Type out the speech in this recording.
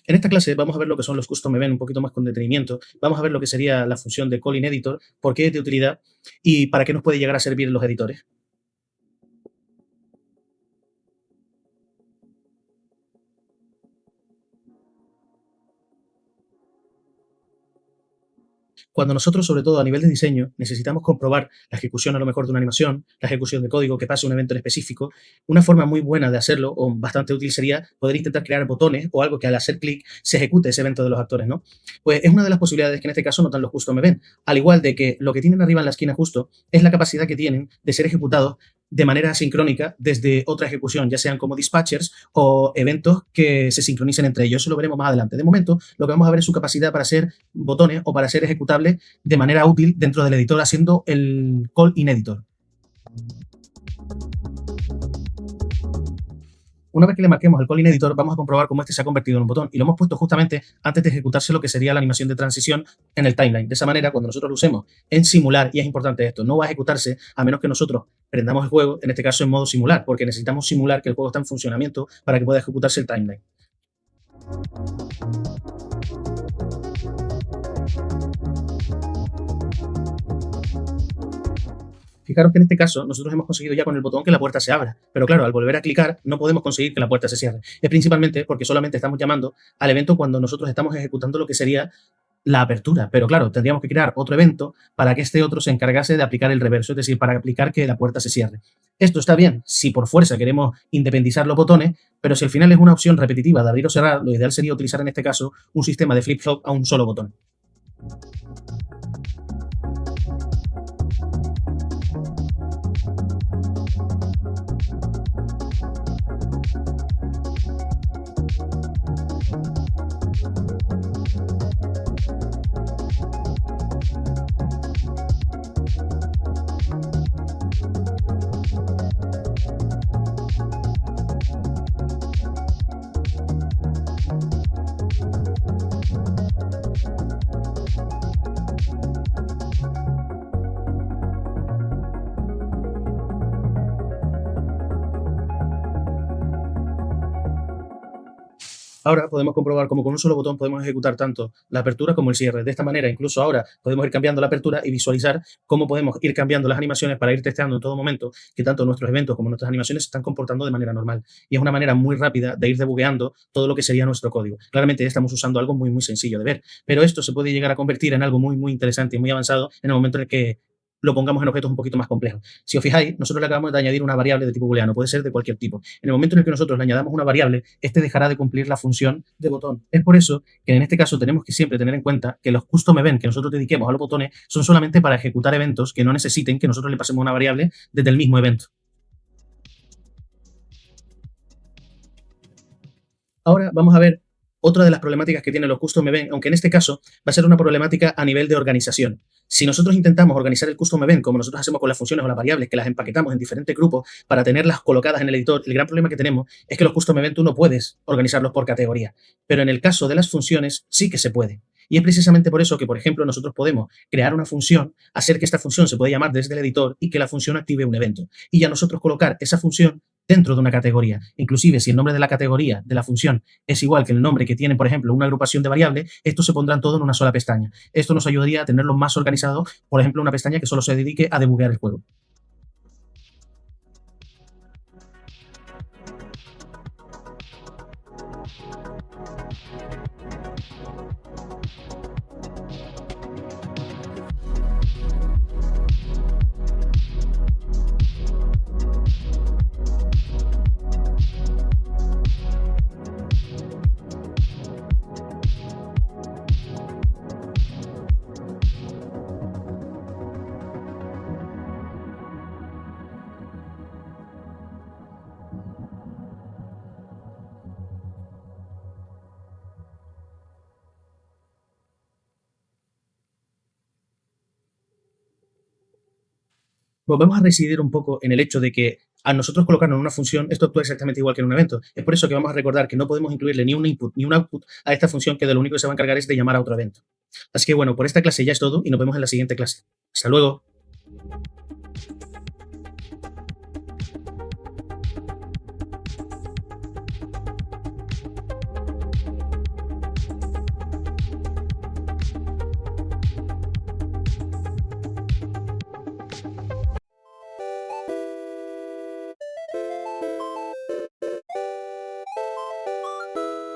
En esta clase vamos a ver lo que son los custom events un poquito más con detenimiento. Vamos a ver lo que sería la función de calling editor, por qué es de utilidad y para qué nos puede llegar a servir en los editores. Cuando nosotros, sobre todo a nivel de diseño, necesitamos comprobar la ejecución a lo mejor de una animación, la ejecución de código que pase un evento en específico, una forma muy buena de hacerlo, o bastante útil, sería poder intentar crear botones o algo que al hacer clic se ejecute ese evento de los actores, ¿no? Pues es una de las posibilidades que en este caso nos dan los custom event. Al igual de que lo que tienen arriba en la esquina justo es la capacidad que tienen de ser ejecutados de manera asincrónica desde otra ejecución, ya sean como dispatchers o eventos que se sincronicen entre ellos. Eso lo veremos más adelante. De momento, lo que vamos a ver es su capacidad para ser botones o para ser ejecutables de manera útil dentro del editor, haciendo el call in editor. Una vez que le marquemos el calling editor, vamos a comprobar cómo este se ha convertido en un botón y lo hemos puesto justamente antes de ejecutarse lo que sería la animación de transición en el timeline. De esa manera, cuando nosotros lo usemos en simular, y es importante esto, no va a ejecutarse a menos que nosotros prendamos el juego, en este caso en modo simular, porque necesitamos simular que el juego está en funcionamiento para que pueda ejecutarse el timeline. Fijaros que en este caso nosotros hemos conseguido ya con el botón que la puerta se abra, pero claro, al volver a clicar no podemos conseguir que la puerta se cierre. Es principalmente porque solamente estamos llamando al evento cuando nosotros estamos ejecutando lo que sería la apertura, pero claro, tendríamos que crear otro evento para que este otro se encargase de aplicar el reverso, es decir, para aplicar que la puerta se cierre. Esto está bien si por fuerza queremos independizar los botones, pero si al final es una opción repetitiva de abrir o cerrar, lo ideal sería utilizar en este caso un sistema de flip-flop a un solo botón. Ahora podemos comprobar cómo con un solo botón podemos ejecutar tanto la apertura como el cierre. De esta manera, incluso ahora podemos ir cambiando la apertura y visualizar cómo podemos ir cambiando las animaciones para ir testeando en todo momento que tanto nuestros eventos como nuestras animaciones se están comportando de manera normal. Y es una manera muy rápida de ir debugueando todo lo que sería nuestro código. Claramente estamos usando algo muy sencillo de ver, pero esto se puede llegar a convertir en algo muy interesante y muy avanzado en el momento en el que lo pongamos en objetos un poquito más complejos. Si os fijáis, nosotros le acabamos de añadir una variable de tipo booleano, puede ser de cualquier tipo. En el momento en el que nosotros le añadamos una variable, este dejará de cumplir la función de botón. Es por eso que en este caso tenemos que siempre tener en cuenta que los custom events que nosotros dediquemos a los botones son solamente para ejecutar eventos que no necesiten que nosotros le pasemos una variable desde el mismo evento. Ahora vamos a ver otra de las problemáticas que tienen los custom event, aunque en este caso va a ser una problemática a nivel de organización. Si nosotros intentamos organizar el custom event como nosotros hacemos con las funciones o las variables, que las empaquetamos en diferentes grupos para tenerlas colocadas en el editor, el gran problema que tenemos es que los custom event tú no puedes organizarlos por categoría, pero en el caso de las funciones sí que se puede. Y es precisamente por eso que, por ejemplo, nosotros podemos crear una función, hacer que esta función se pueda llamar desde el editor y que la función active un evento. Y ya nosotros colocar esa función dentro de una categoría. Inclusive, si el nombre de la categoría de la función es igual que el nombre que tiene, por ejemplo, una agrupación de variables, estos se pondrán todo en una sola pestaña. Esto nos ayudaría a tenerlo más organizado, por ejemplo, una pestaña que solo se dedique a debuguear el juego. Volvemos a residir un poco en el hecho de que a nosotros colocarnos en una función, esto actúa exactamente igual que en un evento. Es por eso que vamos a recordar que no podemos incluirle ni un input ni un output a esta función, que de lo único que se va a encargar es de llamar a otro evento. Así que bueno, por esta clase ya es todo y nos vemos en la siguiente clase. Hasta luego.